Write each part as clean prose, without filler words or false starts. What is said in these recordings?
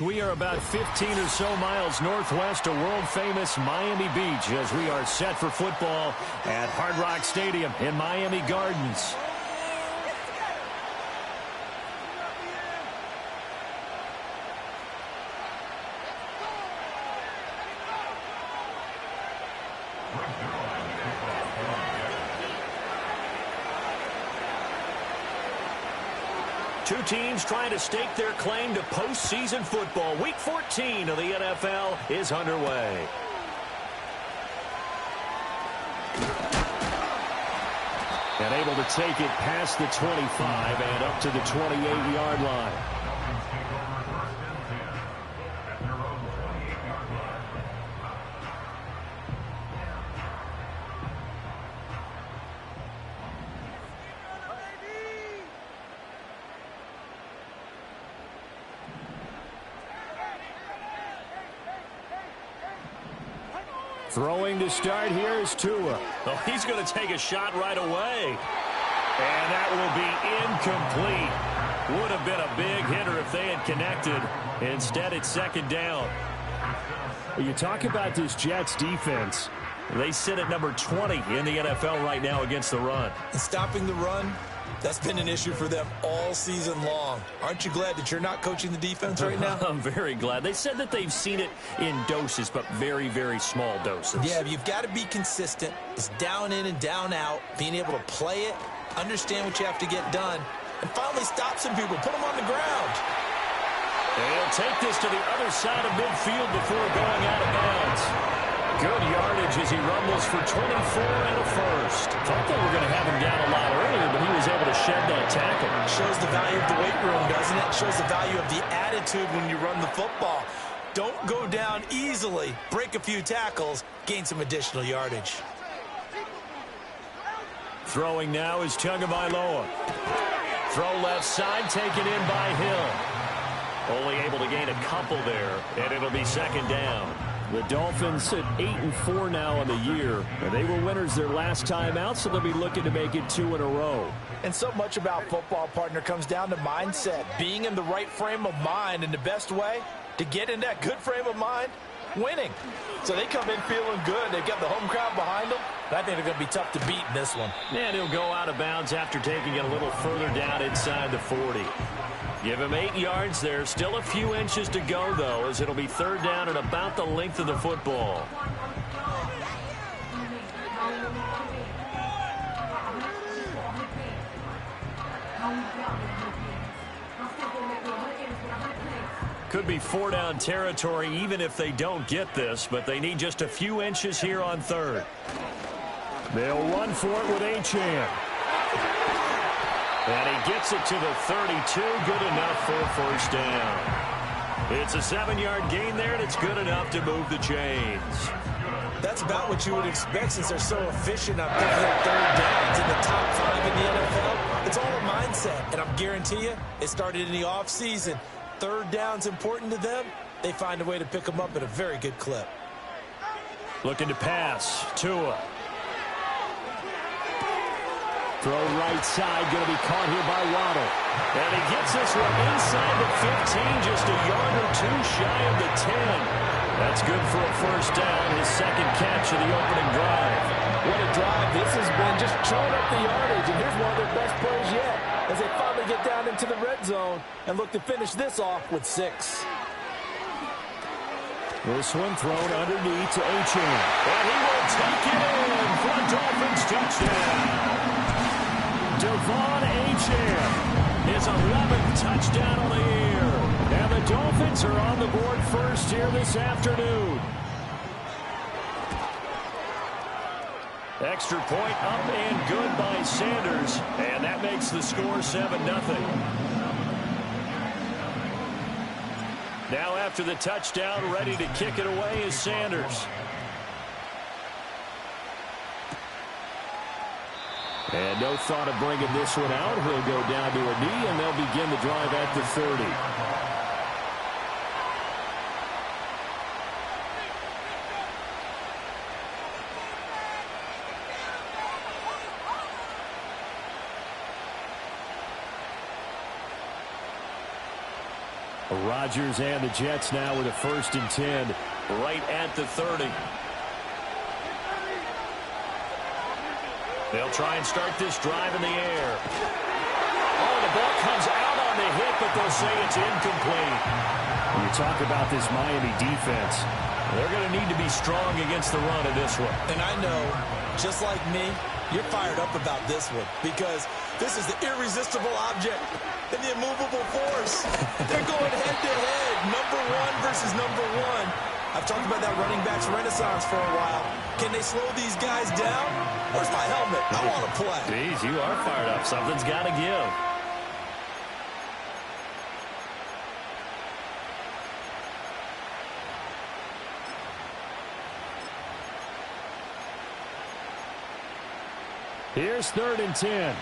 We are about 15 or so miles northwest of world-famous Miami Beach as we are set for football at Hard Rock Stadium in Miami Gardens. Two teams trying to stake their claim to postseason football. Week 14 of the NFL is underway. And able to take it past the 25 and up to the 28-yard line. Throwing to start here is Tua. Oh, he's going to take a shot right away. And that will be incomplete. Would have been a big hitter if they had connected. Instead, it's second down. You talk about this Jets defense. They sit at number 20 in the NFL right now against the run. And stopping the run, that's been an issue for them all season long. Aren't you glad that you're not coaching the defense right now? I'm very glad. They said that they've seen it in doses, but very, very small doses. Yeah, but you've got to be consistent. It's down in and down out, being able to play it, understand what you have to get done, and finally stop some people, put them on the ground. They'll take this to the other side of midfield before going out of bounds. Good yardage as he rumbles for 24 and a first. Thought they were going to have him down a lot earlier, but he was able to shed that tackle. Shows the value of the weight room, doesn't it? Shows the value of the attitude when you run the football. Don't go down easily. Break a few tackles. Gain some additional yardage. Throwing now is Tagovailoa. Throw left side, taken in by Hill. Only able to gain a couple there, and it'll be second down. The Dolphins sit 8-4 now on the year, and they were winners their last time out, so they'll be looking to make it 2 in a row. And so much about football, partner, comes down to mindset. Being in the right frame of mind, and the best way to get in that good frame of mind, winning. So they come in feeling good. They've got the home crowd behind them. I think they're going to be tough to beat in this one. And he'll go out of bounds after taking it a little further down inside the 40. Give him 8 yards there. Still a few inches to go, though, as it'll be third down and about the length of the football. Could be 4-down territory even if they don't get this, but they need just a few inches here on third. They'll run for it with Achane. And he gets it to the 32. Good enough for a first down. It's a 7-yard gain there, and it's good enough to move the chains. That's about what you would expect since they're so efficient on picking up third downs in the top 5 in the NFL. It's all a mindset, and I guarantee you it started in the offseason. Third down's important to them. They find a way to pick them up at a very good clip. Looking to pass. Tua. Throw right side, going to be caught here by Waddle. And he gets this one inside the 15, just a yard or two shy of the 10. That's good for a first down, his second catch of the opening drive. What a drive. This has been just chewing up the yardage, and here's one of their best plays yet as they finally get down into the red zone and look to finish this off with 6. This one thrown underneath to Achane. And he will take it in for a Dolphins touchdown. Devon Achane, his 11th touchdown on the year. And the Dolphins are on the board first here this afternoon. Extra point up and good by Sanders. And that makes the score 7-0. Now after the touchdown, ready to kick it away is Sanders. And no thought of bringing this one out. He'll go down to a knee, and they'll begin the drive at the 30. Rodgers and the Jets now with a 1st and 10. Right at the 30. They'll try and start this drive in the air. Oh, the ball comes out on the hit, but they'll say it's incomplete. When you talk about this Miami defense, they're going to need to be strong against the run of this one. And I know, just like me, you're fired up about this one because this is the irresistible object and the immovable force. They're going head-to-head, number one versus number one. I've talked about that running backs renaissance for a while. Can they slow these guys down? Where's my helmet? I want to play. Jeez, you are fired up. Something's got to give. Here's 3rd and 10.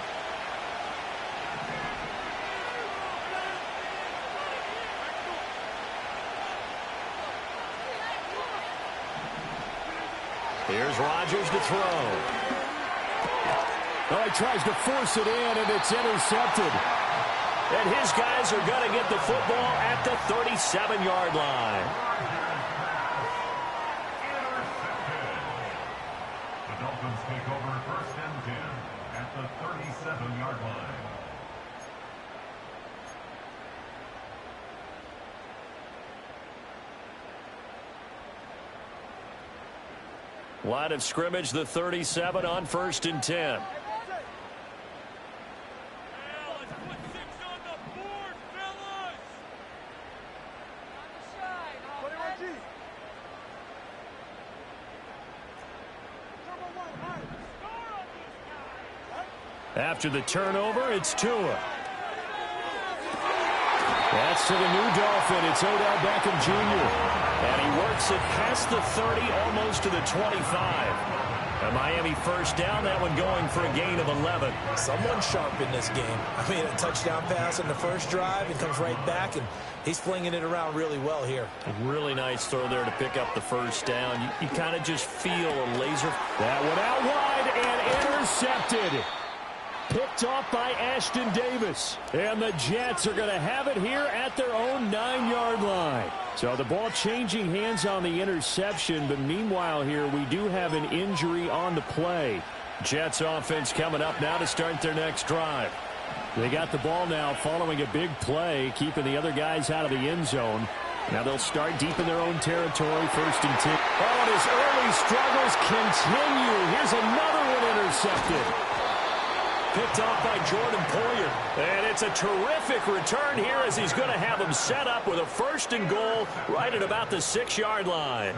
Here's Rodgers to throw. Oh, he tries to force it in, and it's intercepted. And his guys are going to get the football at the 37-yard line. The Dolphins take over 1st and 10 at the 37-yard line. Line of scrimmage, the 37 on 1st and 10. After the turnover, it's Tua. That's to the new Dolphin. It's Odell Beckham Jr. And he works it past the 30, almost to the 25. A Miami 1st down, that one going for a gain of 11. Someone sharp in this game. I mean, a touchdown pass on the first drive and comes right back, and he's flinging it around really well here. A really nice throw there to pick up the 1st down. You kind of just feel a laser. That one out wide and intercepted. Picked off by Ashton Davis. And the Jets are going to have it here at their own 9-yard line. So the ball changing hands on the interception, but meanwhile here we do have an injury on the play. Jets offense coming up now to start their next drive. They got the ball now following a big play, keeping the other guys out of the end zone. Now they'll start deep in their own territory, 1st and 10. Oh, and his early struggles continue. Here's another one intercepted. Picked off by Jordan Poyer. And it's a terrific return here as he's going to have him set up with a 1st and goal right at about the 6-yard line.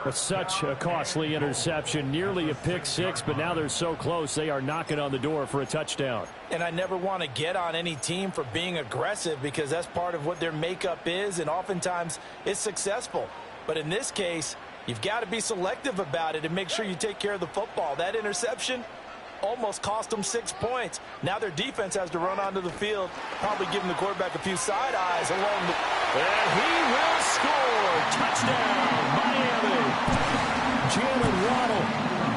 But such a costly interception, nearly a pick six, but now they're so close they are knocking on the door for a touchdown. And I never want to get on any team for being aggressive because that's part of what their makeup is, and oftentimes it's successful. But in this case, you've got to be selective about it and make sure you take care of the football. That interception almost cost them 6 points. Now their defense has to run onto the field, probably giving the quarterback a few side eyes along the... And he will score. Touchdown, Miami. Jalen Waddle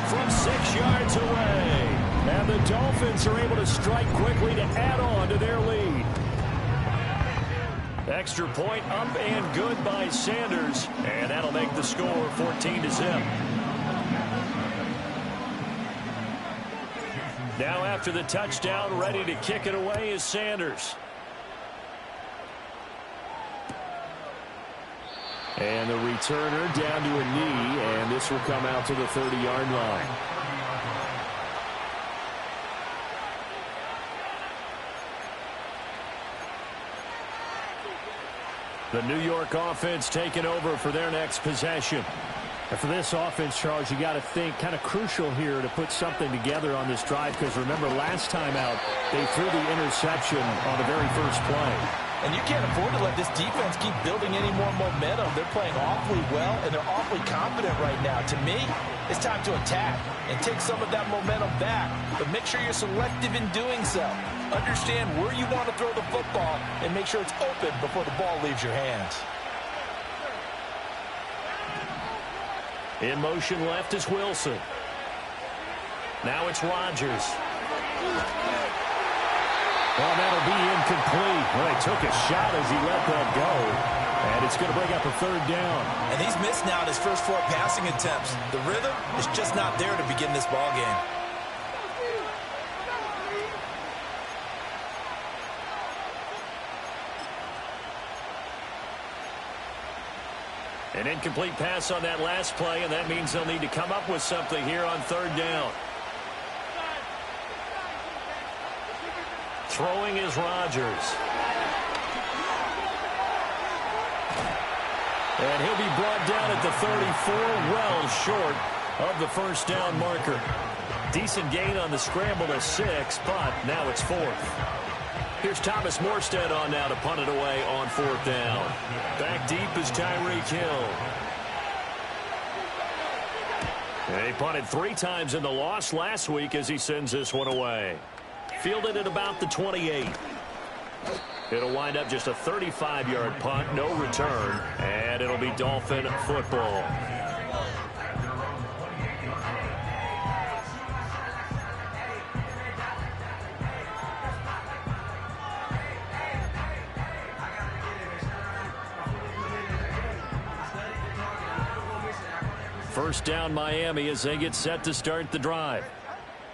from 6 yards away. And the Dolphins are able to strike quickly to add on to their lead. Extra point up and good by Sanders. And that'll make the score 14-0. Now after the touchdown, ready to kick it away is Sanders. And the returner down to a knee, and this will come out to the 30-yard line. The New York offense taking over for their next possession. And for this offense, Charles, you got to think kind of crucial here to put something together on this drive because remember last time out they threw the interception on the very first play. And you can't afford to let this defense keep building any more momentum. They're playing awfully well, and they're awfully confident right now. To me, it's time to attack and take some of that momentum back. But make sure you're selective in doing so. Understand where you want to throw the football and make sure it's open before the ball leaves your hands. In motion left is Wilson. Now it's Rodgers. Well, that'll be incomplete. Well, they took a shot as he let that go. And it's going to bring up a third down. And he's missed now his first 4 passing attempts. The rhythm is just not there to begin this ball game. An incomplete pass on that last play, and that means they'll need to come up with something here on third down. Throwing is Rodgers. And he'll be brought down at the 34, well short of the first down marker. Decent gain on the scramble to 6, but now it's 4th. Here's Thomas Morstead on now to punt it away on 4th down. Back deep is Tyreek Hill. And he punted 3 times in the loss last week as he sends this one away. Fielded at about the 28. It'll wind up just a 35-yard punt, no return, and it'll be Dolphin football. First down Miami as they get set to start the drive.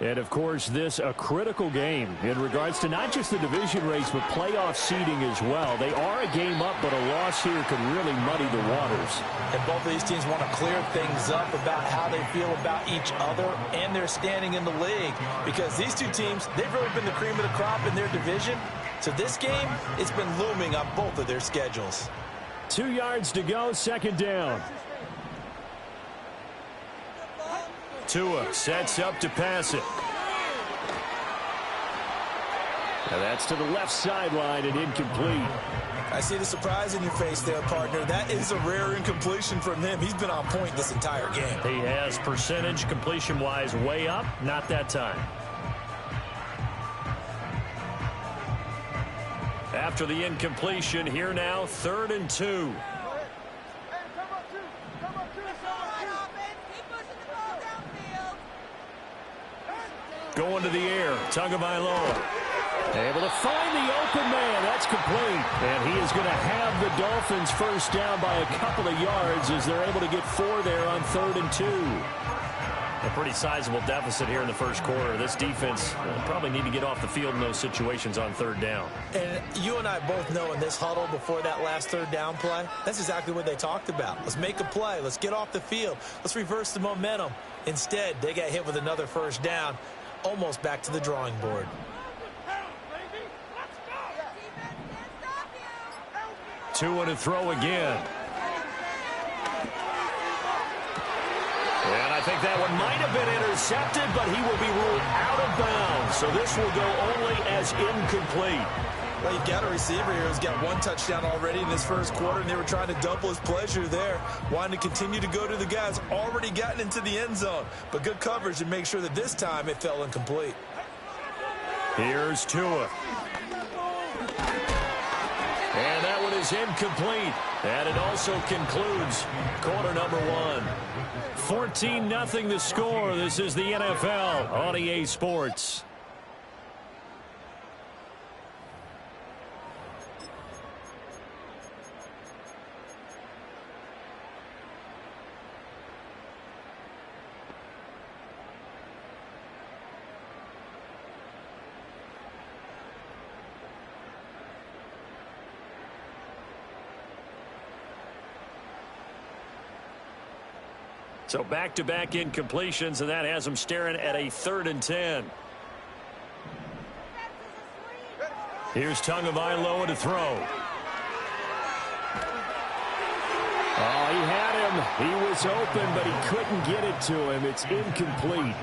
And, of course, this a critical game in regards to not just the division race, but playoff seeding as well. They are a game up, but a loss here could really muddy the waters. And both of these teams want to clear things up about how they feel about each other and their standing in the league. Because these two teams, they've really been the cream of the crop in their division. So this game, it's been looming on both of their schedules. 2 yards to go, second down. Tua sets up to pass it. And that's to the left sideline and incomplete. I see the surprise in your face there, partner. That is a rare incompletion from him. He's been on point this entire game. He has percentage completion-wise way up, not that time. After the incompletion, here now, 3rd and 2. Going to the air, Tagovailoa. Able to find the open man. That's complete. And he is going to have the Dolphins first down by a couple of yards as they're able to get 4 there on 3rd and 2. A pretty sizable deficit here in the first quarter. This defense will probably need to get off the field in those situations on 3rd down. And you and I both know in this huddle before that last 3rd down play, that's exactly what they talked about. Let's make a play. Let's get off the field. Let's reverse the momentum. Instead, they got hit with another first down. Almost back to the drawing board. Tua to throw again. And I think that one might have been intercepted, but he will be ruled out of bounds. So this will go only as incomplete. Well, you've got a receiver here who's got 1 touchdown already in this first quarter, and they were trying to double his pleasure there, wanting to continue to go to the guys already gotten into the end zone. But good coverage to make sure that this time it fell incomplete. Here's Tua. And that one is incomplete. And it also concludes quarter number 1. 14-0 the score. This is the NFL on EA Sports. So back-to-back incompletions, and that has them staring at a 3rd and 10. Here's Tagovailoa to throw. Oh, he had him. He was open, but he couldn't get it to him. It's incomplete.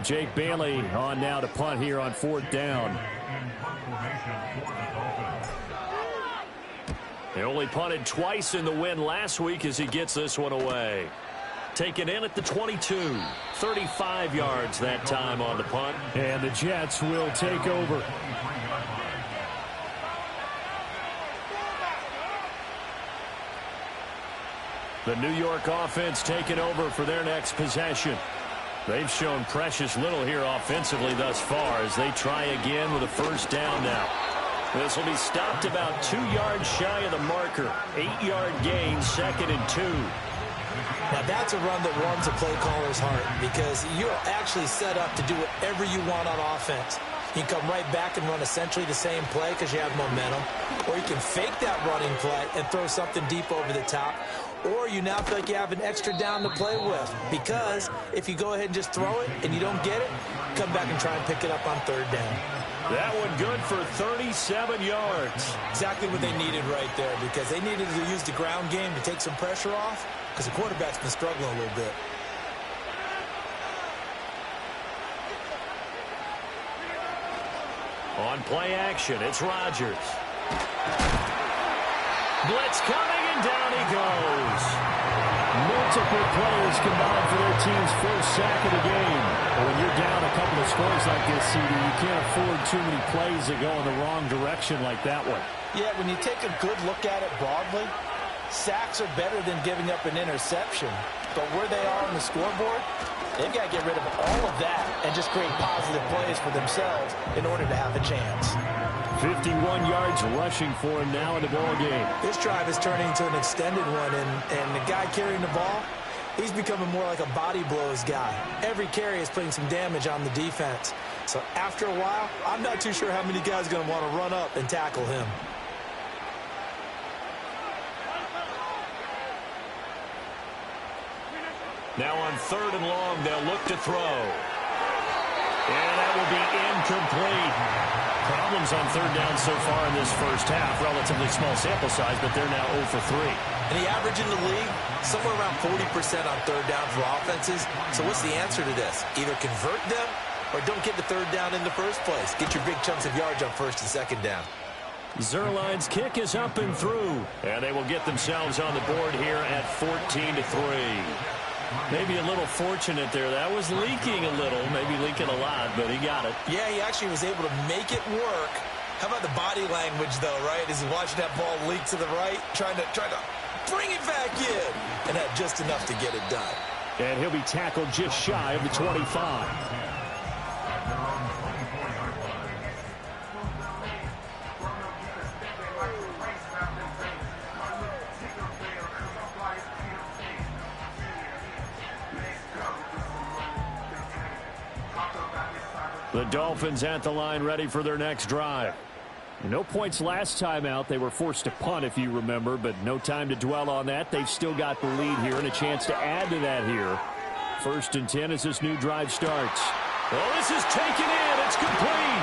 Jake Bailey on now to punt here on 4th down. He only punted twice in the win last week as he gets this one away. Taken in at the 22. 35 yards that time on the punt. And the Jets will take over. The New York offense taking over for their next possession. They've shown precious little here offensively thus far as they try again with a first down now. This will be stopped about 2 yards shy of the marker. 8-yard gain, 2nd and 2. Now that's a run that warms a play caller's heart because you're actually set up to do whatever you want on offense. You can come right back and run essentially the same play because you have momentum. Or you can fake that running play and throw something deep over the top. Or you now feel like you have an extra down to play with because if you go ahead and just throw it and you don't get it, come back and try and pick it up on 3rd down. That one good for 37 yards. Exactly what they needed right there because they needed to use the ground game to take some pressure off because the quarterback's been struggling a little bit. On play action, it's Rodgers. Blitz coming, and down he goes. Multiple players combined for their team's first sack of the game. But when you're down a couple of scores like this, CD, you can't afford too many plays that go in the wrong direction like that one. Yeah, when you take a good look at it broadly, sacks are better than giving up an interception. But where they are on the scoreboard, they've got to get rid of all of that and just create positive plays for themselves in order to have a chance. 51 yards rushing for him now in the ball game. This drive is turning into an extended one, and the guy carrying the ball, he's becoming more like a body blows guy. Every carry is putting some damage on the defense. So after a while, I'm not too sure how many guys are going to want to run up and tackle him. Now on 3rd and long, they'll look to throw. And that will be incomplete. Problems on 3rd down so far in this first half. Relatively small sample size, but they're now 0 for 3. And the average in the league, somewhere around 40% on 3rd down for offenses. So what's the answer to this? Either convert them or don't get the 3rd down in the first place. Get your big chunks of yards on 1st and 2nd down. Zerline's kick is up and through. And they will get themselves on the board here at 14-3. Maybe a little fortunate there. That was leaking a little, maybe leaking a lot, but he got it. Yeah, he actually was able to make it work. How about the body language, though, right? As he's watching that ball leak to the right, trying to bring it back in, and had just enough to get it done. And he'll be tackled just shy of the 25. The Dolphins at the line ready for their next drive. No points last time out. They were forced to punt, if you remember, but no time to dwell on that. They've still got the lead here and a chance to add to that here. 1st and 10 as this new drive starts. Well, this is taken in. It's complete.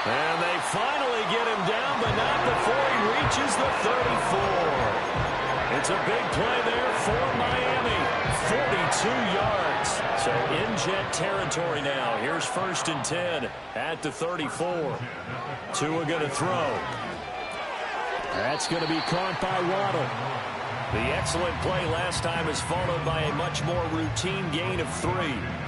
And they finally get him down, but not before he reaches the 34. It's a big play there for Miami. 42 yards. So in jet territory now. Here's 1st and 10 at the 34. Tua going to throw. That's going to be caught by Waddle. The excellent play last time is followed by a much more routine gain of 3.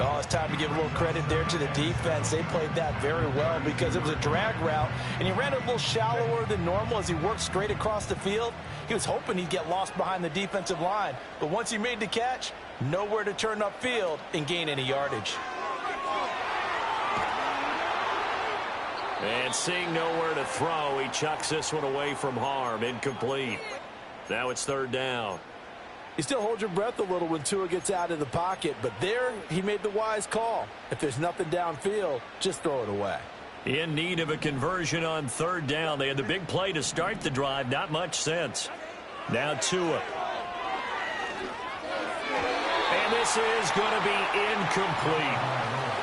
Oh, it's time to give a little credit there to the defense. They played that very well because it was a drag route, and he ran a little shallower than normal as he worked straight across the field. He was hoping he'd get lost behind the defensive line, but once he made the catch, nowhere to turn upfield and gain any yardage. And seeing nowhere to throw, he chucks this one away from harm. Incomplete. Now it's 3rd down. You still hold your breath a little when Tua gets out of the pocket, but there he made the wise call. If there's nothing downfield, just throw it away. In need of a conversion on 3rd down. They had the big play to start the drive. Not much sense. Now Tua. And this is going to be incomplete.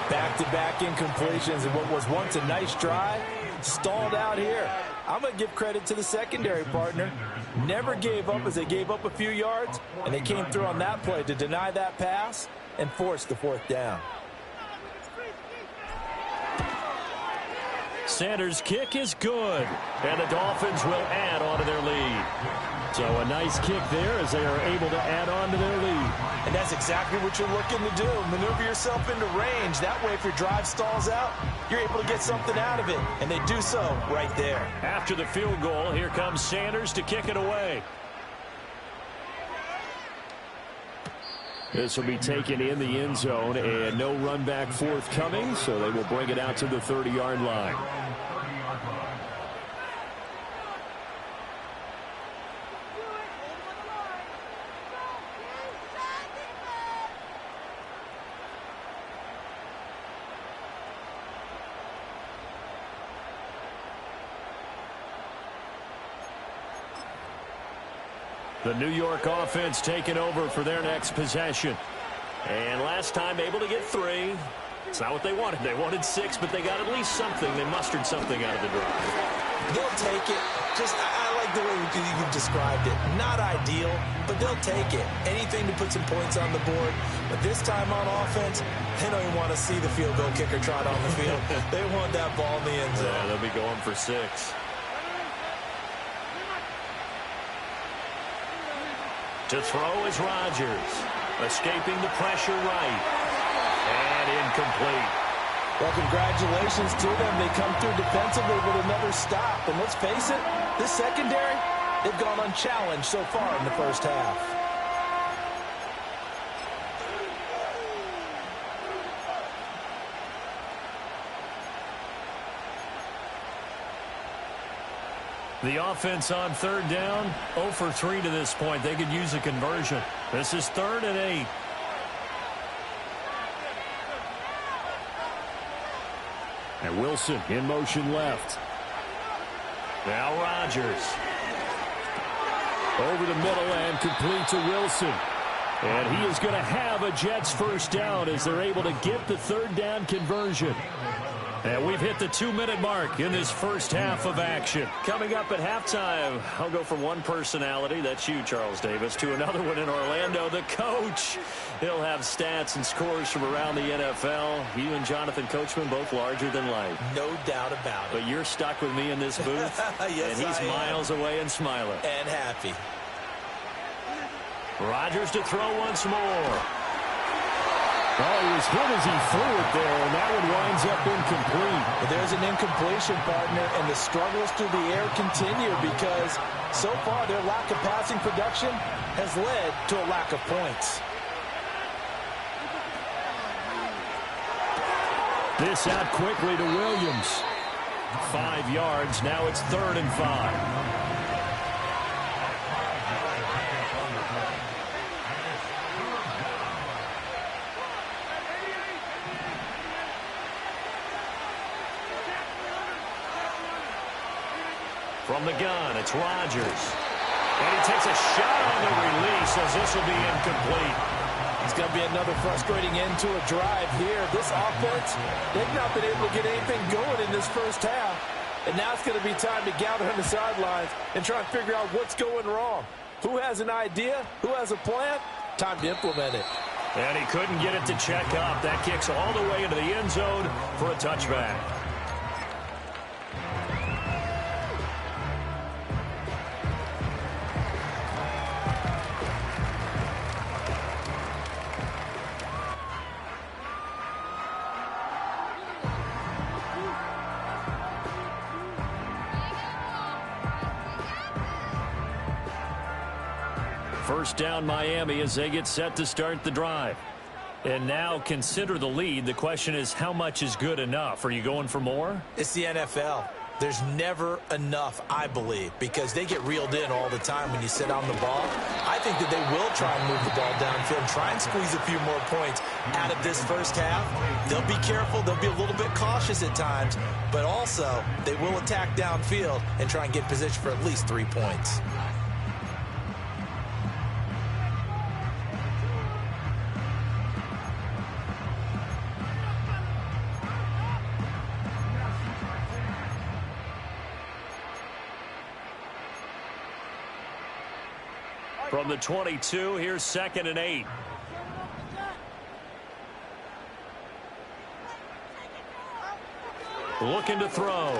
Back-to-back incompletions in what was once a nice drive, stalled out here. I'm going to give credit to the secondary partner. Never gave up as they gave up a few yards, and they came through on that play to deny that pass and force the 4th down. Sanders' kick is good, and the Dolphins will add on to their lead. So a nice kick there as they are able to add on to their lead. And that's exactly what you're looking to do. Maneuver yourself into range. That way, if your drive stalls out, you're able to get something out of it. And they do so right there. After the field goal, here comes Sanders to kick it away. This will be taken in the end zone, and no run back forthcoming, so they will bring it out to the 30-yard line. The New York offense taking over for their next possession. And last time able to get 3. It's not what they wanted. They wanted 6, but they got at least something. They mustered something out of the drive. They'll take it. I like the way you described it. Not ideal, but they'll take it. Anything to put some points on the board. But this time on offense, they don't even want to see the field goal kicker trot on the field. They want that ball in the end zone. Yeah, they'll be going for 6. To throw is Rodgers. Escaping the pressure right. And incomplete. Well, congratulations to them. They come through defensively with another stop. And let's face it, this secondary, they've gone unchallenged so far in the first half. The offense on 3rd down, 0 for 3 to this point. They could use a conversion. This is 3rd and 8. And Wilson in motion left. Now Rodgers. Over the middle and complete to Wilson. And he is going to have a Jets first down as they're able to get the 3rd down conversion. And we've hit the 2-minute mark in this first half of action. Coming up at halftime, I'll go from one personality, that's you, Charles Davis, to another one in Orlando, the coach. He'll have stats and scores from around the NFL. You and Jonathan Coachman both larger than life. No doubt about it. But you're stuck with me in this booth, yes, and he's miles away and smiling. And happy. Rodgers to throw once more. Oh, he was hit as he threw it there, and that one winds up incomplete. But there's an incompletion, partner, and the struggles through the air continue because so far their lack of passing production has led to a lack of points. This out quickly to Williams. 5 yards. Now it's 3rd and 5. From the gun, it's Rodgers. And he takes a shot on the release as this will be incomplete. It's going to be another frustrating end to a drive here. This offense, they've not been able to get anything going in this first half. And now it's going to be time to gather on the sidelines and try and figure out what's going wrong. Who has an idea? Who has a plan? Time to implement it. And he couldn't get it to check up. That kicks all the way into the end zone for a touchback. First down Miami as they get set to start the drive. And now consider the lead. The question is, how much is good enough? Are you going for more? It's the NFL. There's never enough, I believe, because they get reeled in all the time when you sit on the ball. I think that they will try and move the ball downfield and try and squeeze a few more points out of this first half. They'll be careful. They'll be a little bit cautious at times, but also they will attack downfield and try and get position for at least 3 points. From the 22, here's 2nd and 8. Looking to throw.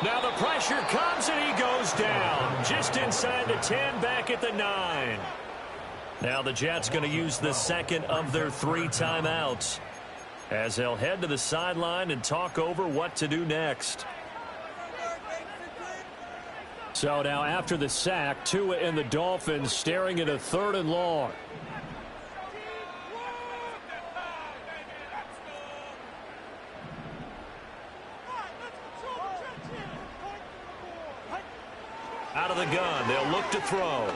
Now the pressure comes and he goes down. Just inside the 10, back at the 9. Now the Jets going to use the second of their 3 timeouts as they'll head to the sideline and talk over what to do next. So now after the sack, Tua and the Dolphins staring at a 3rd and long. Out of the gun, they'll look to throw.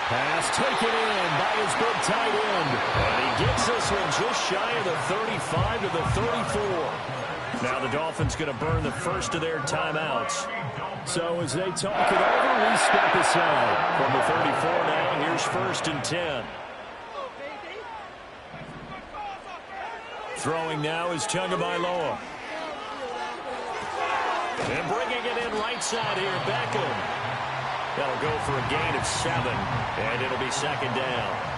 Pass taken in by his big tight end. And he gets this one just shy of the 35 to the 34. Now Now the Dolphins going to burn the first of their timeouts. So as they talk it over, we step aside. From the 34 now, here's 1st and 10. Throwing now is Tagovailoa. And bringing it in right side here, Beckham. That'll go for a gain of 7, and it'll be 2nd down.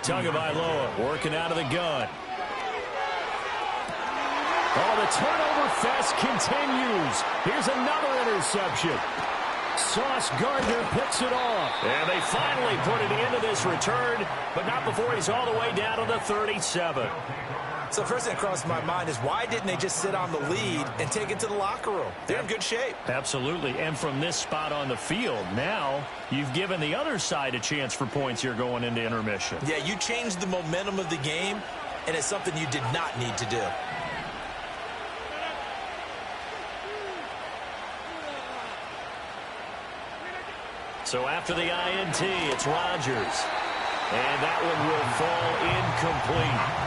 Tagovailoa working out of the gun. Oh, the turnover fest continues. Here's another interception. Sauce Gardner picks it off. And they finally put it into this return, but not before he's all the way down to the 37. So first thing that crossed my mind is why didn't they just sit on the lead and take it to the locker room? They're in good shape. Absolutely. And from this spot on the field, now you've given the other side a chance for points here going into intermission. Yeah, you changed the momentum of the game, and it's something you did not need to do. So after the INT, it's Rodgers. And that one will fall incomplete.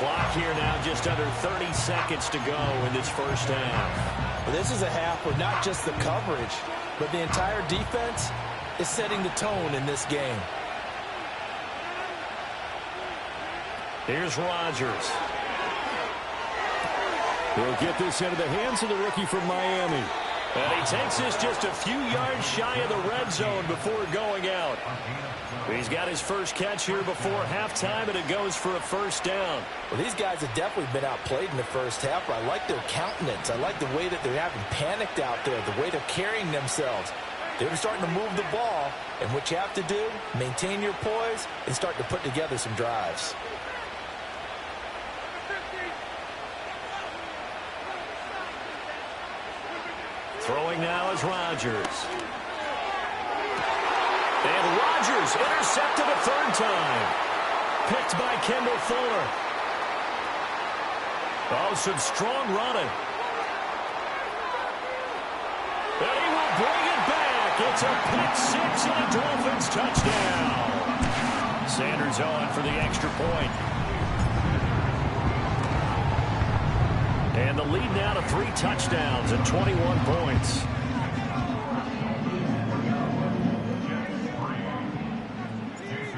Clock here now just under 30 seconds to go in this first half. Well, this is a half where not just the coverage, but the entire defense is setting the tone in this game. Here's Rodgers. He'll get this into the hands of the rookie from Miami. And he takes this just a few yards shy of the red zone before going out. He's got his first catch here before halftime, and it goes for a 1st down. Well, these guys have definitely been outplayed in the first half, but I like their countenance. I like the way that they're having panicked out there, the way they're carrying themselves. They're starting to move the ball, and what you have to do, maintain your poise and start to put together some drives. Throwing now is Rodgers. And Rodgers intercepted a 3rd time. Picked by Kendall Fuller. Oh, some strong running. And he will bring it back. It's a pick 6 and a Dolphins touchdown. Sanders on for the extra point. And the lead now to 3 touchdowns and 21 points.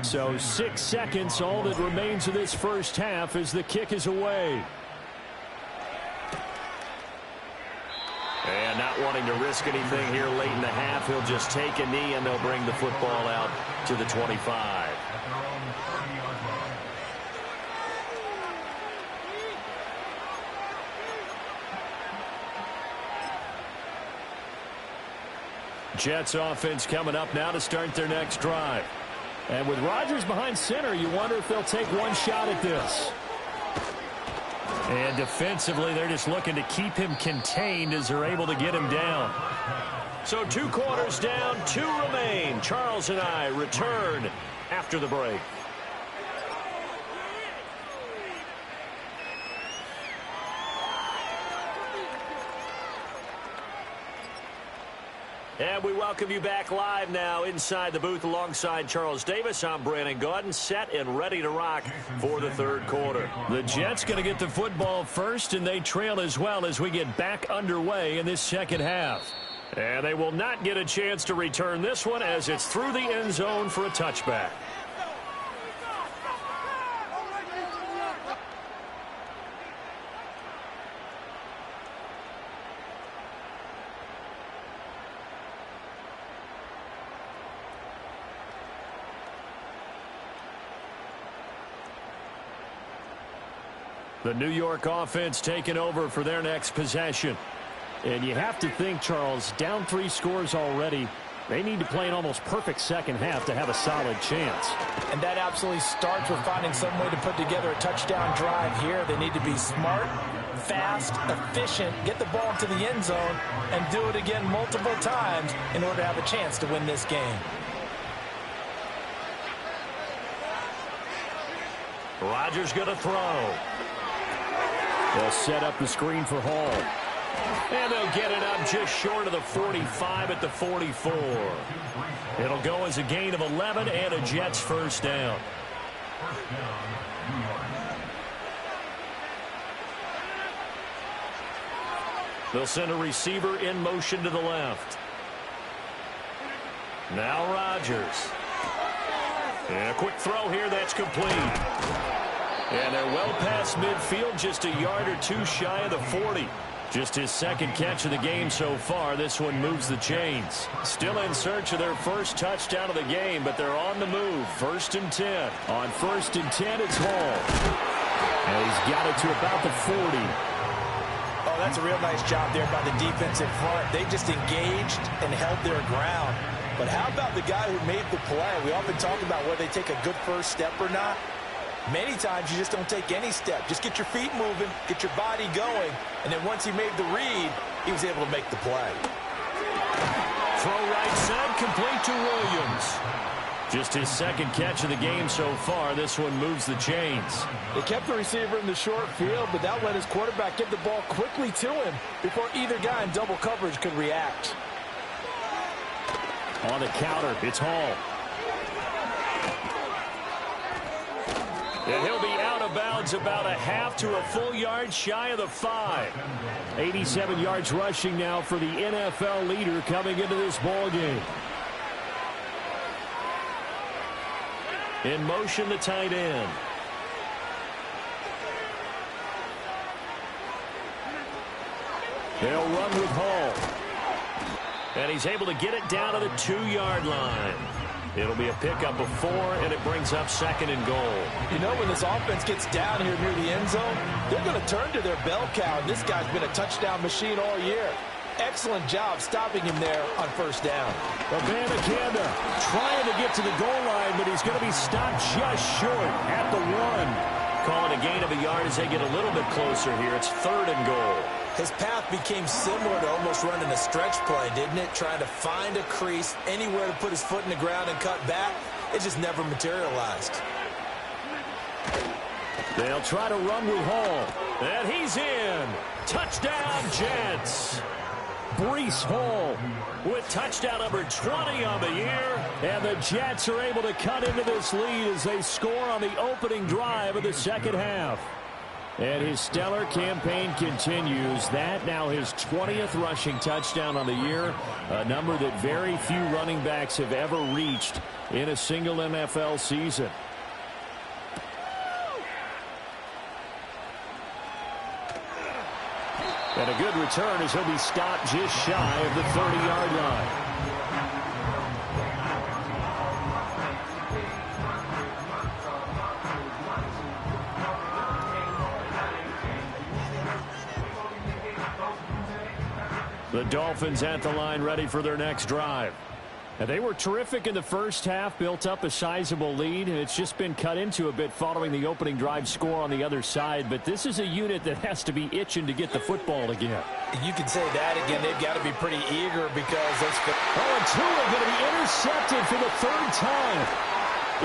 So 6 seconds, all that remains of this first half as the kick is away. And not wanting to risk anything here late in the half, he'll just take a knee and they'll bring the football out to the 25. Jets offense coming up now to start their next drive. And with Rodgers behind center, you wonder if they'll take one shot at this. And defensively, they're just looking to keep him contained as they're able to get him down. So 2 quarters down, 2 remain. Charles and I return after the break. And we welcome you back live now inside the booth alongside Charles Davis. I'm Brandon Gaudin, set and ready to rock for the 3rd quarter. The Jets going to get the football first, and they trail as well as we get back underway in this second half. And they will not get a chance to return this one as it's through the end zone for a touchback. The New York offense taking over for their next possession. And you have to think, Charles, down 3 scores already. They need to play an almost perfect second half to have a solid chance. And that absolutely starts with finding some way to put together a touchdown drive here. They need to be smart, fast, efficient, get the ball into the end zone, and do it again multiple times in order to have a chance to win this game. Rodgers going to throw. They'll set up the screen for Hall. And they'll get it up just short of the 45 at the 44. It'll go as a gain of 11 and a Jets 1st down. First down, New York. They'll send a receiver in motion to the left. Now Rodgers. And a quick throw here that's complete. And they're well past midfield, just a yard or two shy of the 40. Just his second catch of the game so far. This one moves the chains. Still in search of their first touchdown of the game, but they're on the move. 1st and 10. On 1st and 10, it's Hall. And he's got it to about the 40. Oh, that's a real nice job there by the defense in front. They just engaged and held their ground. But how about the guy who made the play? We often talk about whether they take a good first step or not. Many times you just don't take any step. Just get your feet moving, get your body going, and then once he made the read, he was able to make the play. Throw right side, complete to Williams. Just his second catch of the game so far. This one moves the chains. They kept the receiver in the short field, but that let his quarterback get the ball quickly to him before either guy in double coverage could react. On the counter, it's Hall. And he'll be out of bounds about a half to a full yard shy of the 5. 87 yards rushing now for the NFL leader coming into this ball game. In motion, the tight end. They'll run with Hall. And he's able to get it down to the 2-yard line. It'll be a pickup of 4, and it brings up 2nd and goal. You know, when this offense gets down here near the end zone, they're going to turn to their bell cow. This guy's been a touchdown machine all year. Excellent job stopping him there on 1st down. Abanikanda trying to get to the goal line, but he's going to be stopped just short at the 1. Calling a gain of a yard as they get a little bit closer here. It's 3rd and goal. His path became similar to almost running a stretch play, didn't it? Trying to find a crease, anywhere to put his foot in the ground and cut back. It just never materialized. They'll try to run with Hall. And he's in. Touchdown, Jets. Breece Hall with touchdown number 20 on the year. And the Jets are able to cut into this lead as they score on the opening drive of the second half. And his stellar campaign continues. That now his 20th rushing touchdown on the year, a number that very few running backs have ever reached in a single NFL season. And a good return as he'll be stopped just shy of the 30-yard line. The Dolphins at the line ready for their next drive. And they were terrific in the first half, built up a sizable lead, and it's just been cut into a bit following the opening drive score on the other side. But this is a unit that has to be itching to get the football again. You can say that again. They've got to be pretty eager because let's go. Oh, and Tua going to be intercepted for the 3rd time.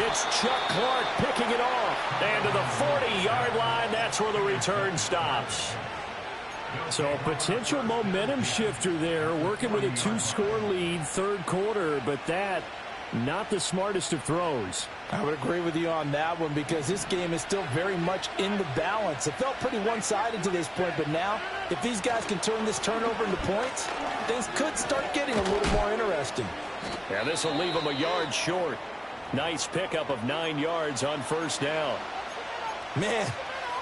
It's Chuck Clark picking it off. And to the 40-yard line, that's where the return stops. So a potential momentum shifter there, working with a 2-score lead, 3rd quarter, but that, not the smartest of throws. I would agree with you on that one because this game is still very much in the balance. It felt pretty one-sided to this point, but now, if these guys can turn this turnover into points, things could start getting a little more interesting. Yeah, this will leave them a yard short. Nice pickup of 9 yards on 1st down. Man,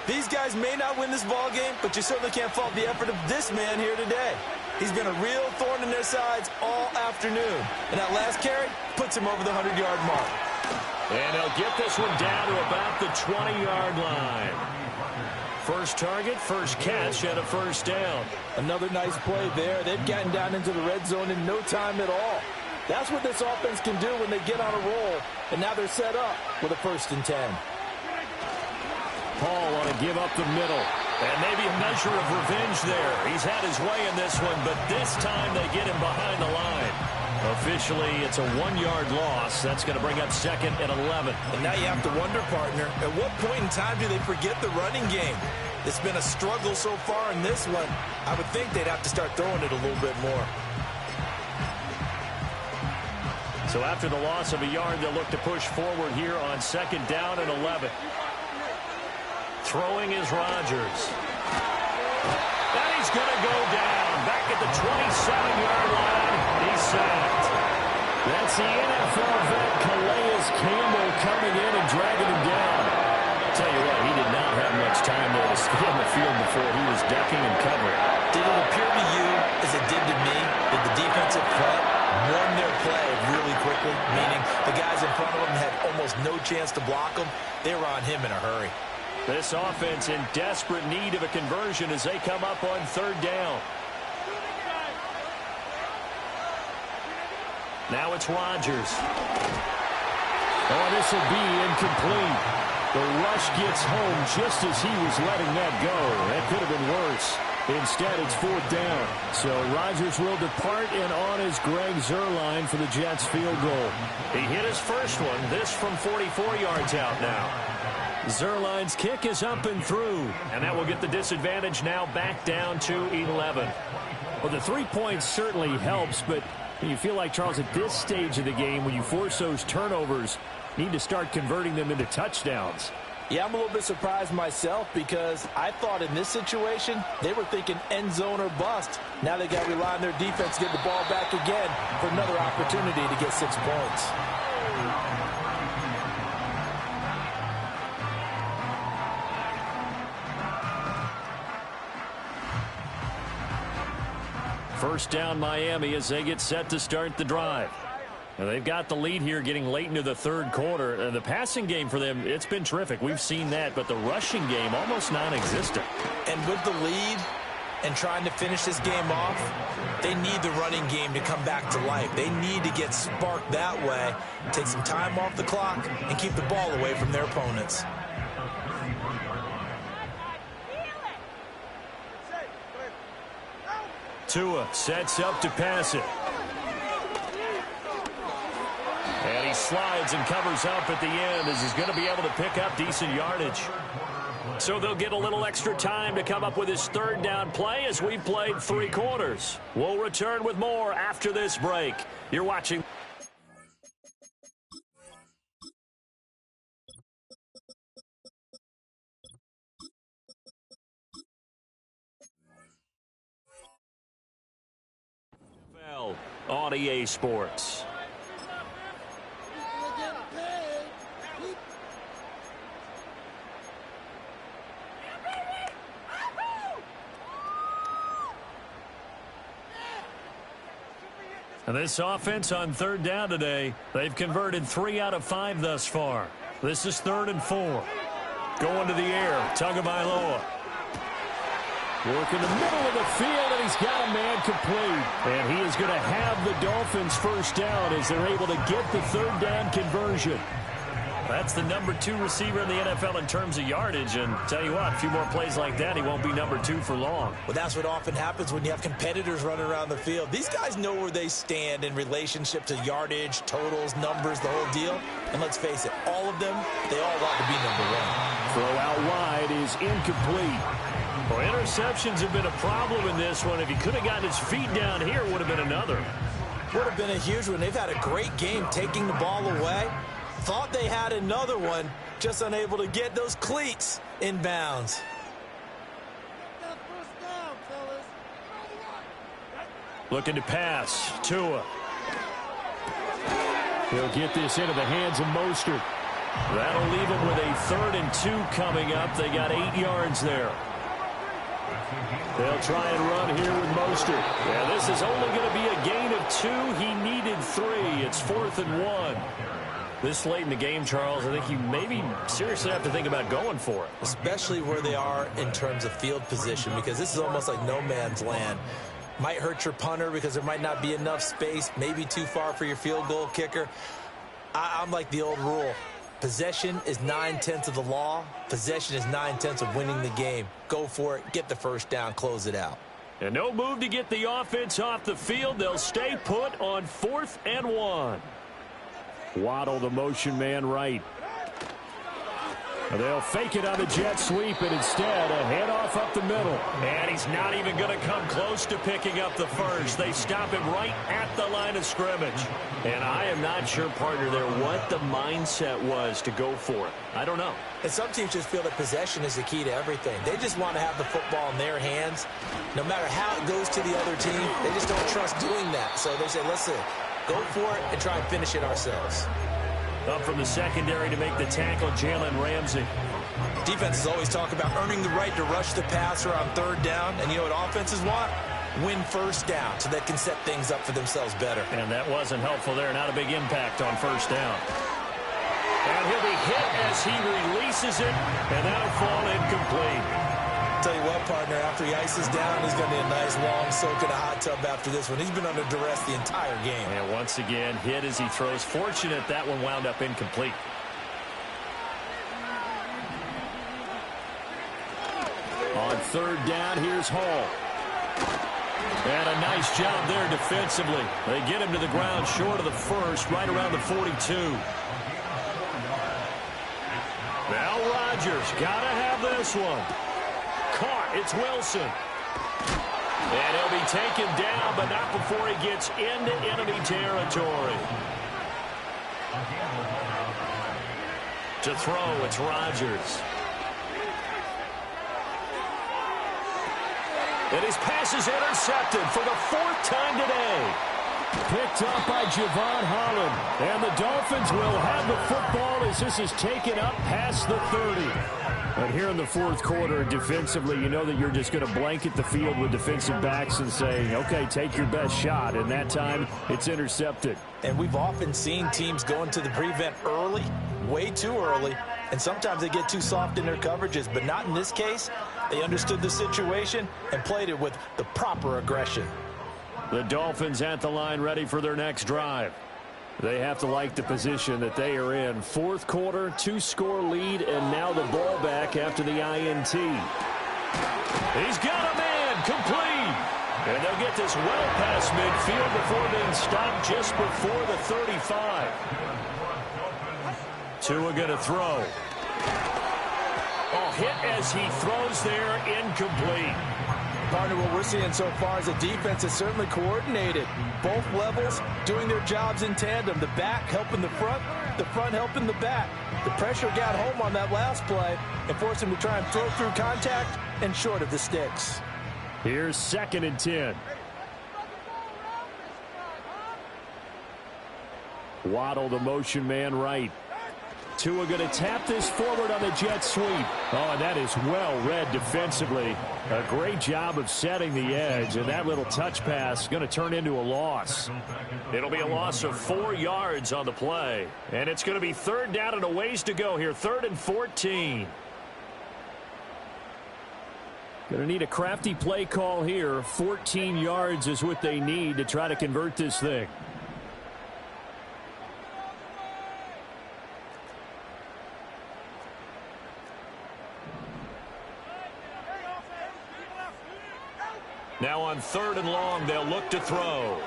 these guys may not win this ball game, but you certainly can't fault the effort of this man here today. He's been a real thorn in their sides all afternoon. And that last carry puts him over the 100-yard mark. And they'll get this one down to about the 20-yard line. First target, first catch, and a 1st down. Another nice play there. They've gotten down into the red zone in no time at all. That's what this offense can do when they get on a roll. And now they're set up with a 1st and 10. Paul want to give up the middle. And maybe a measure of revenge there. He's had his way in this one, but this time they get him behind the line. Officially, it's a 1-yard loss. That's going to bring up 2nd and 11. And now you have to wonder, partner, at what point in time do they forget the running game? It's been a struggle so far in this one. I would think they'd have to start throwing it a little bit more. So So after the loss of a yard, they'll look to push forward here on 2nd down and 11. Throwing is Rodgers. And he's going to go down. Back at the 27-yard line. He's sacked. That's the NFL vet Calais Campbell coming in and dragging him down. I'll tell you what, he did not have much time there to stay on the field before he was ducking and covering. Did it appear to you as it did to me that the defensive front won their play really quickly, meaning the guys in front of them had almost no chance to block them? They were on him in a hurry. This offense in desperate need of a conversion as they come up on 3rd down. Now it's Rodgers. Oh, this will be incomplete. The rush gets home just as he was letting that go. That could have been worse. Instead, it's 4th down. So Rodgers will depart, and on is Greg Zuerlein for the Jets field goal. He hit his first one. This from 44 yards out now. Zuerlein's kick is up and through, and that will get the disadvantage now back down to 11. Well, the 3 points certainly helps, but you feel like, Charles, at this stage of the game, when you force those turnovers, you need to start converting them into touchdowns. Yeah, I'm a little bit surprised myself because I thought in this situation they were thinking end zone or bust. Now they got to rely on their defense to get the ball back again for another opportunity to get 6 points. First down Miami as they get set to start the drive. Now they've got the lead here getting late into the 3rd quarter. The passing game for them, it's been terrific. We've seen that, but the rushing game almost non-existent. And with the lead and trying to finish this game off, they need the running game to come back to life. They need to get sparked that way, take some time off the clock, and keep the ball away from their opponents. Tua sets up to pass it. And he slides and covers up at the end as he's going to be able to pick up decent yardage. So they'll get a little extra time to come up with his 3rd down play as we've played 3 quarters. We'll return with more after this break. You're watching. On EA Sports. And this offense on 3rd down today, they've converted 3 out of 5 thus far. This is 3rd and 4. Going to the air, Tagovailoa. Working the middle of the field, and he's got a man complete. And he is going to have the Dolphins first down as they're able to get the 3rd down conversion. That's the number 2 receiver in the NFL in terms of yardage. And tell you what, a few more plays like that, he won't be number 2 for long. Well, that's what often happens when you have competitors running around the field. These guys know where they stand in relationship to yardage, totals, numbers, the whole deal. And let's face it, all of them, they all want to be number 1. Throw out wide is incomplete. Well, interceptions have been a problem in this one. If he could have gotten his feet down here, would have been another. Would have been a huge one. They've had a great game taking the ball away. Thought they had another one, just unable to get those cleats in bounds. Looking to pass. Tua. He'll get this into the hands of Mostert. That'll leave him with a 3rd and 2 coming up. They got 8 yards there. They'll try and run here with Mostert. Yeah, this is only going to be a gain of 2. He needed 3. It's 4th and 1. This late in the game, Charles, I think you maybe seriously have to think about going for it. Especially where they are in terms of field position, because this is almost like no man's land. Might hurt your punter because there might not be enough space, maybe too far for your field goal kicker. I'm like the old rule. Possession is 9/10 of the law. Possession is 9/10 of winning the game. Go for it. Get the first down. Close it out. And no move to get the offense off the field. They'll stay put on 4th and 1. Waddle, the motion man right. They'll fake it on the jet sweep, and instead a handoff up the middle. And he's not even going to come close to picking up the first. They stop him right at the line of scrimmage. And I am not sure, partner, there what the mindset was to go for it. I don't know. And some teams just feel that possession is the key to everything. They just want to have the football in their hands. No matter how it goes to the other team, they just don't trust doing that. So they say, listen, go for it and try and finish it ourselves. Up from the secondary to make the tackle, Jalen Ramsey. Defenses always talk about earning the right to rush the passer on third down. And you know what offenses want? Win first down so they can set things up for themselves better. And that wasn't helpful there. Not a big impact on first down. And he'll be hit as he releases it, and that'll fall incomplete. Tell you what, partner, after he ices down, he's going to be a nice long soak in a hot tub after this one. He's been under duress the entire game. And once again, hit as he throws. Fortunate that one wound up incomplete. On third down, here's Hall. And a nice job there defensively. They get him to the ground short of the first, right around the 42. Now Rodgers, gotta have this one. Caught, it's Wilson. And he'll be taken down, but not before he gets into enemy territory. To throw, it's Rodgers. And his pass is intercepted for the fourth time today. Picked up by Javon Holland. And the Dolphins will have the football as this is taken up past the 30. And here in the fourth quarter, defensively, you know that you're just going to blanket the field with defensive backs and say, okay, take your best shot. And that time, it's intercepted. And we've often seen teams go into the prevent early, way too early, and sometimes they get too soft in their coverages, but not in this case. They understood the situation and played it with the proper aggression. The Dolphins at the line ready for their next drive. They have to like the position that they are in. Fourth quarter, 2-score lead, and now the ball back after the INT. He's got a man, complete. And they'll get this well past midfield before being stopped just before the 35. Tua going to throw. Oh, hit as he throws there, incomplete. Partner, what we're seeing so far is a defense that's certainly coordinated. Both levels doing their jobs in tandem. The back helping the front helping the back. The pressure got home on that last play and forced him to try and throw through contact and short of the sticks. Here's 2nd and 10. Waddle, the motion man right. Tua going to tap this forward on the jet sweep. Oh, and that is well read defensively. A great job of setting the edge, and that little touch pass going to turn into a loss. It'll be a loss of 4 yards on the play, and it's going to be third down and a ways to go here, 3rd and 14. Going to need a crafty play call here. 14 yards is what they need to try to convert this thing. Now on 3rd and long, they'll look to throw.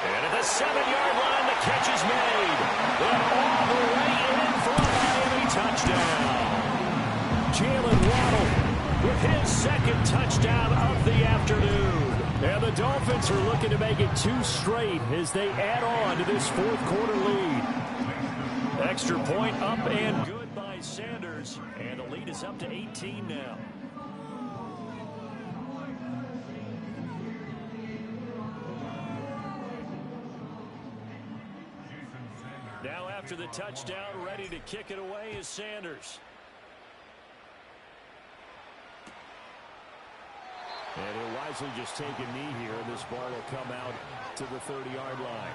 And at the 7-yard line, the catch is made. And all the way in for a Miami touchdown. Jalen Waddle with his 2nd touchdown of the afternoon. And the Dolphins are looking to make it 2 straight as they add on to this fourth quarter lead. Extra point up and good by Sanders. And the lead is up to 18 now. Now after the touchdown, ready to kick it away is Sanders. And he'll wisely just take a knee here, and this ball will come out to the 30-yard line.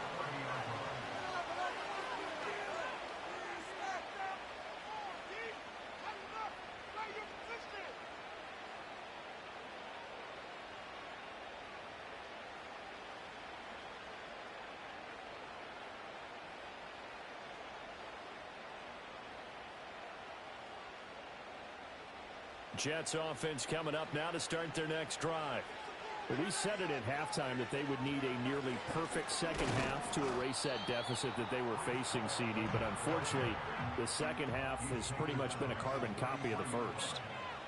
Jets offense coming up now to start their next drive. Well, we said it at halftime that they would need a nearly perfect second half to erase that deficit that they were facing, CD. But unfortunately, the second half has pretty much been a carbon copy of the first.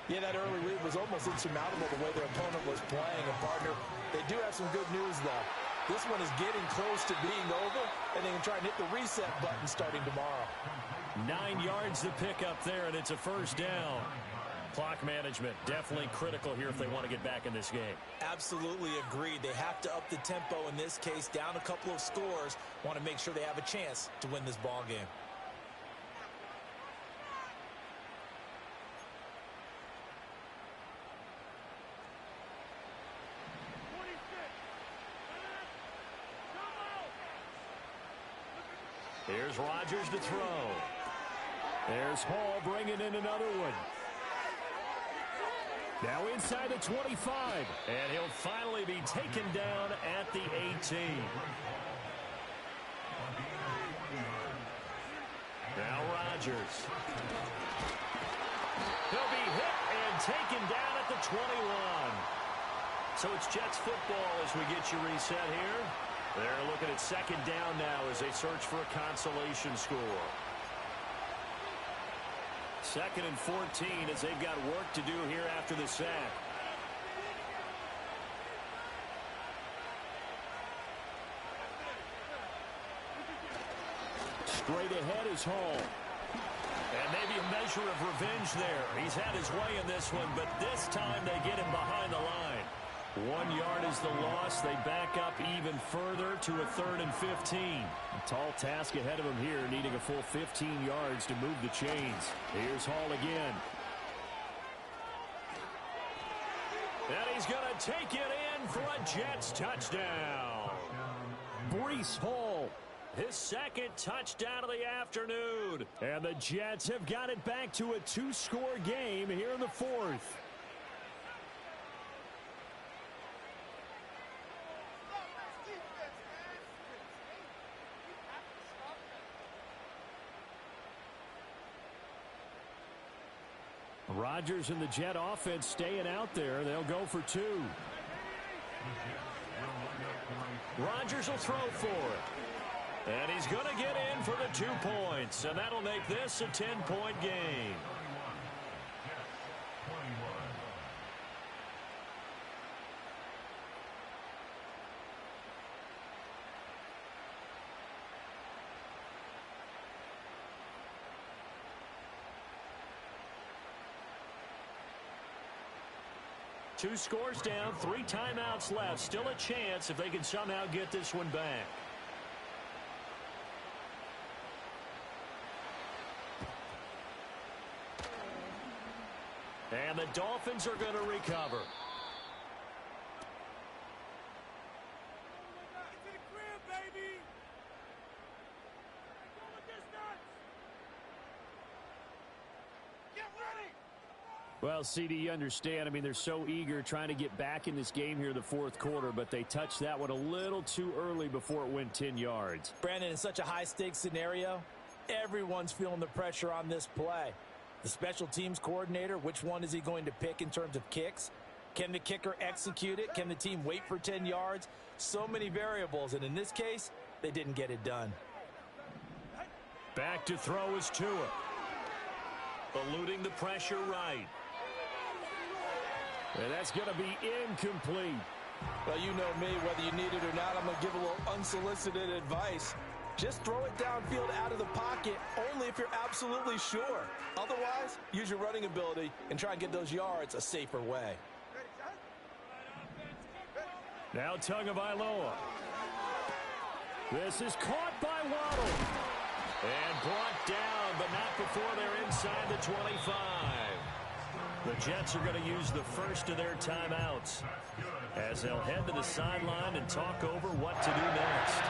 Yeah, that early lead was almost insurmountable the way their opponent was playing. And, partner, they do have some good news, though. This one is getting close to being over, and they can try and hit the reset button starting tomorrow. 9 yards to pick up there, and it's a first down. Clock management definitely critical here if they want to get back in this game. Absolutely agreed. They have to up the tempo in this case, down a couple of scores. Want to make sure they have a chance to win this ball game. Here's Rodgers to throw. There's Hall bringing in another one. Now inside the 25. And he'll finally be taken down at the 18. Now Rodgers. He'll be hit and taken down at the 21. So it's Jets football as we get you reset here. They're looking at second down now as they search for a consolation score. 2nd and 14 as they've got work to do here after the sack. Straight ahead is Hall. And maybe a measure of revenge there. He's had his way in this one, but this time they get him behind the line. 1 yard is the loss. They back up even further to a 3rd and 15. A tall task ahead of him here, needing a full 15 yards to move the chains. Here's Hall again. And he's going to take it in for a Jets touchdown. Breece Hall, his 2nd touchdown of the afternoon. And the Jets have got it back to a 2-score game here in the 4th. Rodgers and the Jet offense staying out there. They'll go for 2. Rodgers will throw for it. And he's going to get in for the 2 points. And that'll make this a 10-point game. Two scores down, 3 timeouts left. Still a chance if they can somehow get this one back. And the Dolphins are going to recover. Well, CD, you understand. I mean, they're so eager trying to get back in this game here in the 4th quarter, but they touched that one a little too early before it went 10 yards. Brandon, in such a high-stakes scenario, everyone's feeling the pressure on this play. The special teams coordinator, which one is he going to pick in terms of kicks? Can the kicker execute it? Can the team wait for 10 yards? So many variables, and in this case, they didn't get it done. Back to throw is Tua. Eluding the pressure right. And that's going to be incomplete. Well, you know me, whether you need it or not, I'm going to give a little unsolicited advice. Just throw it downfield out of the pocket only if you're absolutely sure. Otherwise, use your running ability and try and get those yards a safer way. Now Tagovailoa. This is caught by Waddle. And brought down, but not before they're inside the 25. The Jets are going to use the first of their timeouts as they'll head to the sideline and talk over what to do next.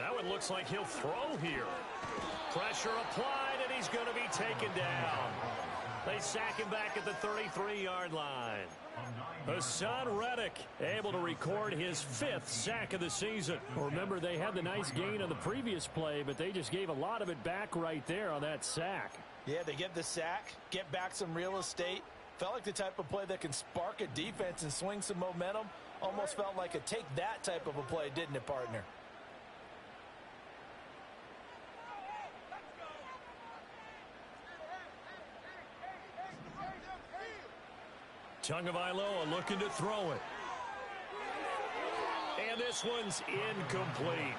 That one looks like he'll throw here. Pressure applied, and he's going to be taken down. They sack him back at the 33-yard line. Hassan Reddick able to record his 5th sack of the season. Well, remember, they had the nice gain on the previous play, but they just gave a lot of it back right there on that sack. Yeah, they get the sack, get back some real estate. Felt like the type of play that can spark a defense and swing some momentum. Almost felt like a take that type of a play, didn't it, partner? Tagovailoa looking to throw it. And this one's incomplete.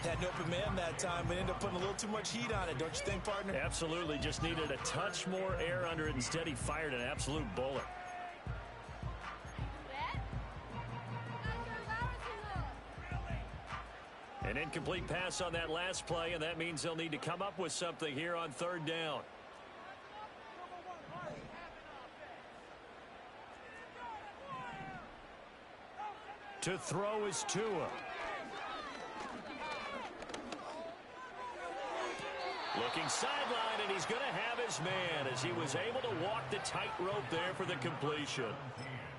Had an open man that time, but ended up putting a little too much heat on it, don't you think, partner? Absolutely. Just needed a touch more air under it. Instead, he fired an absolute bullet. An incomplete pass on that last play, and that means they'll need to come up with something here on 3rd down. To throw is Tua. Looking sideline, and he's going to have his man as he was able to walk the tightrope there for the completion.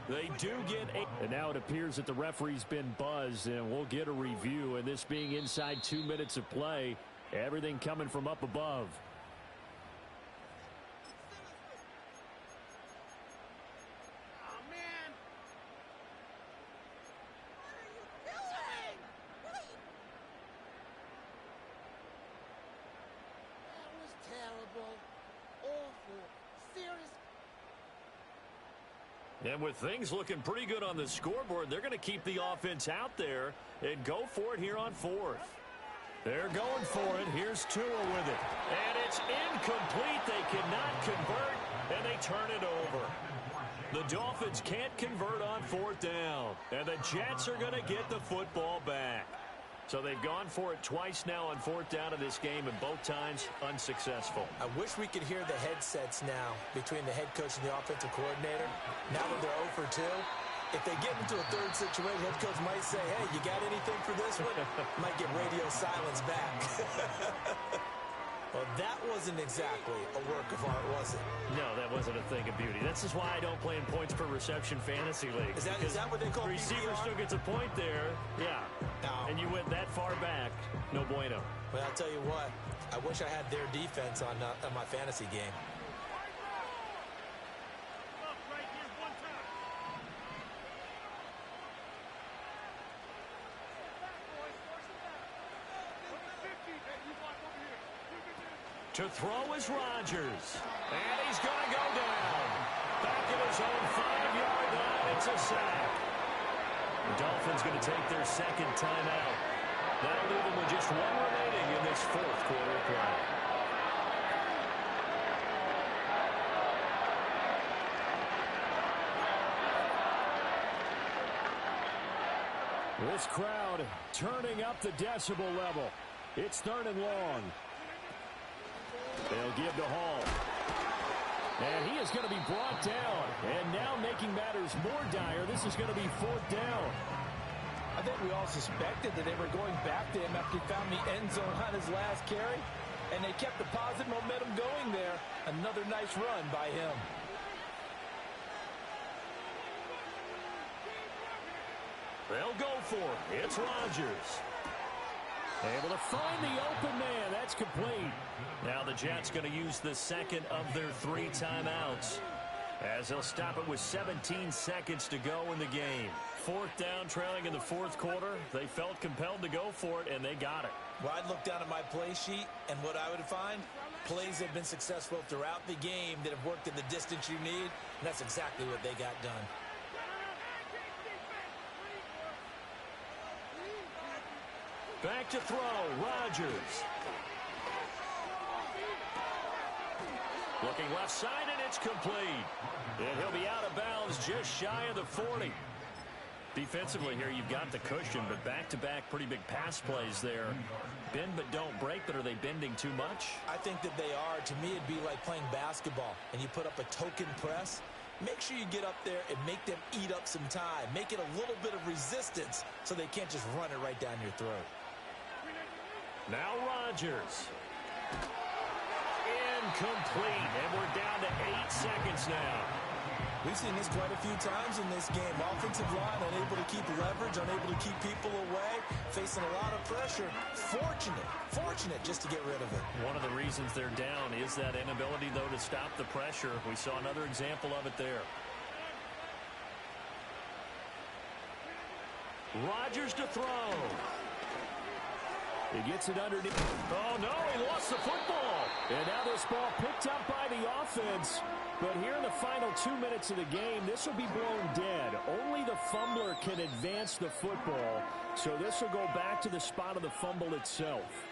They do get a... And now it appears that the referee's been buzzed, and we'll get a review. And this being inside 2 minutes of play, everything coming from up above. And with things looking pretty good on the scoreboard, they're going to keep the offense out there and go for it here on 4th. They're going for it. Here's Tua with it. And it's incomplete. They cannot convert, and they turn it over. The Dolphins can't convert on 4th down, and the Jets are going to get the football back. So they've gone for it twice now on 4th down in this game, and both times unsuccessful. I wish we could hear the headsets now between the head coach and the offensive coordinator. Now that they're 0 for 2, if they get into a 3rd situation, head coach might say, hey, you got anything for this one? Might get radio silence back. Well, that wasn't exactly a work of art, was it? No, that wasn't a thing of beauty. This is why I don't play in points per reception fantasy league. Is that what they call receiver PPR? still gets a point there. Yeah. No. And you went that far back. No bueno. Well, I'll tell you what. I wish I had their defense on my fantasy game. To throw is Rodgers. And he's going to go down. Back at his own 5-yard line. It's a sack. The Dolphins going to take their 2nd timeout. That'll leave them with just 1 remaining in this 4th quarter play. This crowd turning up the decibel level. It's 3rd and long. They'll give to Hall. And he is going to be brought down. And now making matters more dire, this is going to be 4th down. I think we all suspected that they were going back to him after he found the end zone on his last carry. And they kept the positive momentum going there. Another nice run by him. They'll go for it. It's Rodgers. Able to find the open man. That's complete. Now the Jets going to use the 2nd of their 3 timeouts, as they'll stop it with 17 seconds to go in the game. 4th down, trailing in the 4th quarter. They felt compelled to go for it, and they got it. Well, I'd look down at my play sheet, and what I would find, plays have been successful throughout the game that have worked in the distance you need, and that's exactly what they got done. Back to throw, Rodgers. Looking left side, and it's complete. And he'll be out of bounds just shy of the 40. Defensively here, you've got the cushion, but back-to-back pretty big pass plays there. Bend but don't break, but are they bending too much? I think that they are. To me, it'd be like playing basketball, and you put up a token press. Make sure you get up there and make them eat up some time. Make it a little bit of resistance so they can't just run it right down your throat. Now Rodgers. Incomplete, and we're down to 8 seconds now. We've seen this quite a few times in this game. Offensive line unable to keep leverage, unable to keep people away, facing a lot of pressure. Fortunate just to get rid of it. One of the reasons they're down is that inability, though, to stop the pressure. We saw another example of it there. Rodgers to throw. He gets it underneath. Oh, no, he lost the football. And now this ball picked up by the offense. But here in the final 2 minutes of the game, this will be blown dead. Only the fumbler can advance the football. So this will go back to the spot of the fumble itself.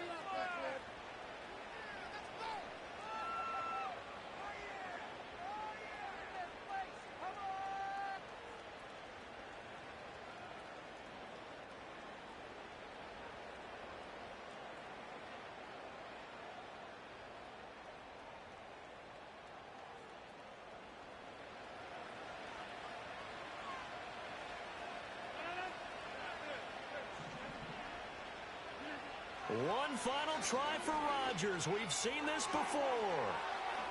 One final try for Rodgers. We've seen this before.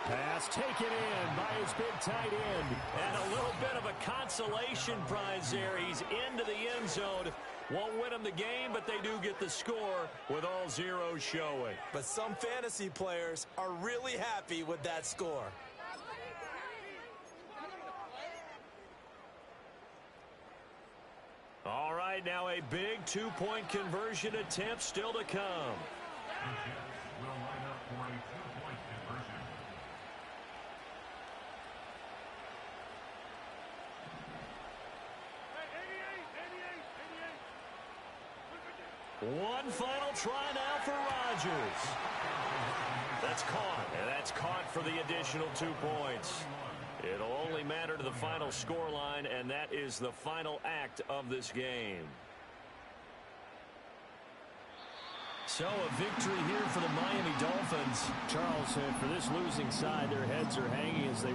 Pass taken in by his big tight end. And a little bit of a consolation prize there. He's into the end zone. Won't win them the game, but they do get the score with all zeros showing. But some fantasy players are really happy with that score. All right, now a big two-point conversion attempt still to come. The Jets will line up for a two-point conversion. One final try now for Rodgers. That's caught, and that's caught for the additional 2 points. It'll only matter to the final scoreline, and that is the final act of this game. So a victory here for the Miami Dolphins. Charles said for this losing side, their heads are hanging as they